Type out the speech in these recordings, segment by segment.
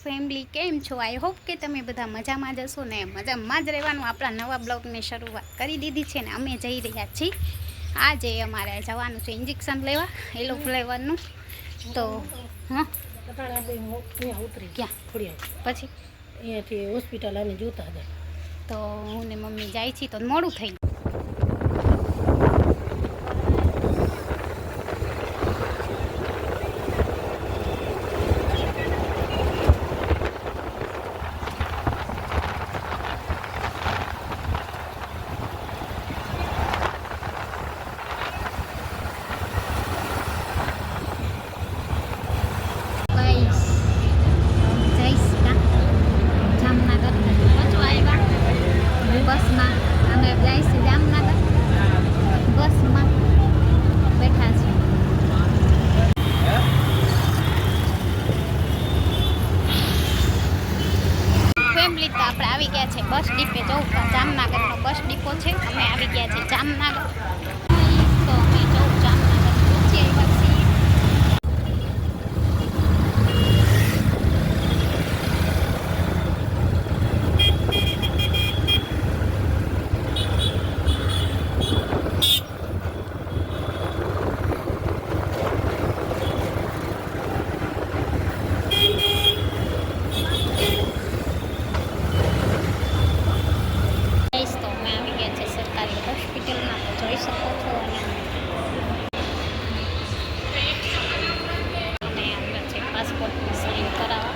Family, કેમ છો? I hope કે તમે બધા મજામાં જ હશો ને મજામાં જ રહેવાનું. આપણા નવા બ્લોગની શરૂઆત કરી દીધી છે ને અમે જઈ રહ્યા છીએ. આજે અમારે જવાનું છે ઇન્જેક્શન લેવા એલો ફ્લેવરનું. તો હા ક્યાં પછી અહીંયાથી હોસ્પિટલ આને જોતા હતા તો હું ને મમ્મી જાય છીએ તો મોડું થઈ ગયું. બસમાં અમે જઈશું જામનગર, બસમાં બેઠા છીએ. ફેમિલી તો આપણે આવી ગયા છે બસ ડીપે. જવું જામનગરનો બસ ડીપો છે. અમે આવી ગયા છીએ જામનગર. તો અમે જવું જામનગર પહોંચી આવ્યા છીએ. હોસ્પિટલમાં તો જોઈ શકો છો. અને આવ્યા છે પાસપોર્ટની સહી કરાવવા.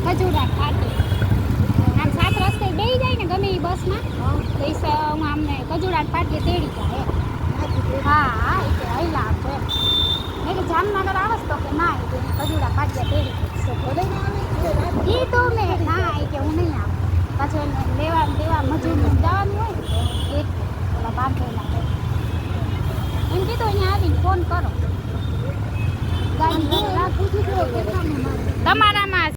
ખજૂરા ખાતે આમ 7 રસ્તે બેસી જાય ને ગમે એ બસમાં તો હું આમને ખજૂરા પાટીએ તેડી જાય. હા એ કે હૈલા આપો એમ. મેં કે જામનગર આવસ તો કે ના એ કે ખજૂરા પાટીએ તેડી એ તો મેં ના એ કે હું નહીં આવું. પછી એને લેવા મજૂરને જવાનું હોય એ ઓલા બાંધેલા હોય એમ કીધું અહીંયા આવીને ફોન કરો. તમારામાં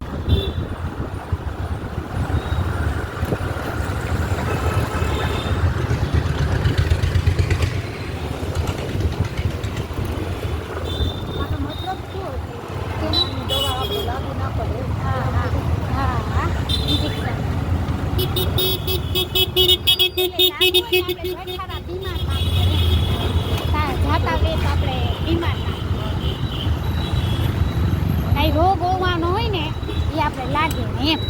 જાતા વે તો આપણે બીમાર ના કઈ રોગ હોવાનો હોય ને એ આપણે લાગે ને એમ.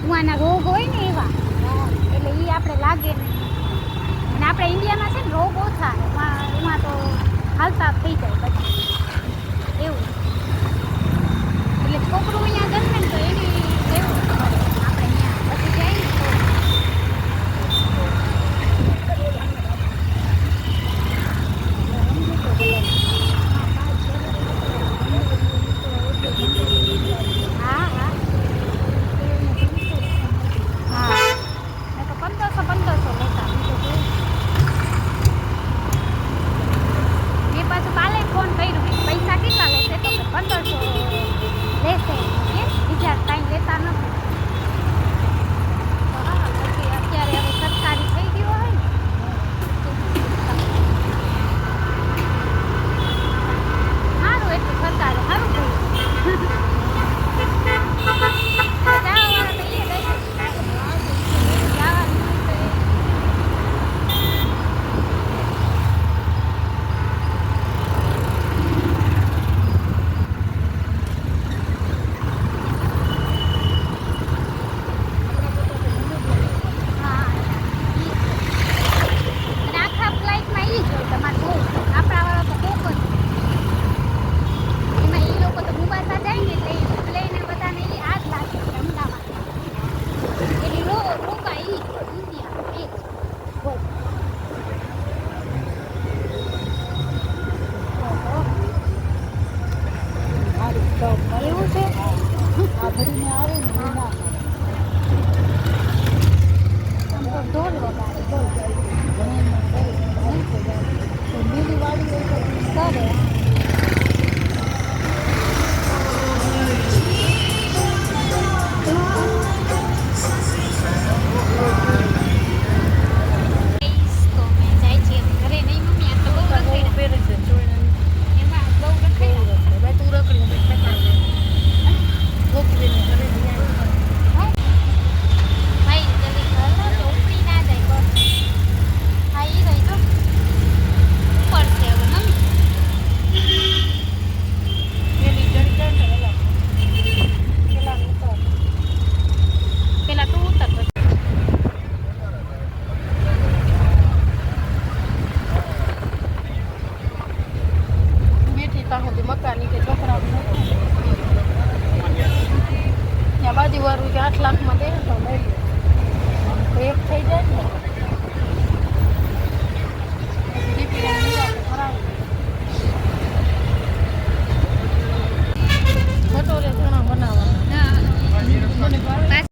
કુવાના રોગ હોય ને એવા એટલે એ આપણે લાગે ને. અને આપણે ઇન્ડિયામાં છે ને રોગ ઓછા એમાં તો હાલતા થઈ જાય પછી એવું. એટલે છોકરું અહીંયા જન્મે ને તો એની એવું આપણે અહીંયા પછી જાય ને તો કરે તો મેં જાય છે ઘરે નહીં મમ્મી આ તો બહુ રખડ્યા પહેરે છે ચોયણા એમાં બહુ રખડ્યા ભાઈ તું રખડી ભાઈ ઠેકાણ ગોપી બેન ઘરે હા ભાઈ જલ્દી ઘર તો ઉપડી ના જાય બસ હા ઈ રહી તો ઉપર છે હવે મમ્મી પેલી ચડી જાય ને પેલા ઉતર પેલા તું ઉતર પછી બેઠી ત્યાં સુધી મકાની કે છોકરા ત્યાં બાજુ વાળું કે 8 લાખમાં દે તો લઈ લે એક થઈ જાય ને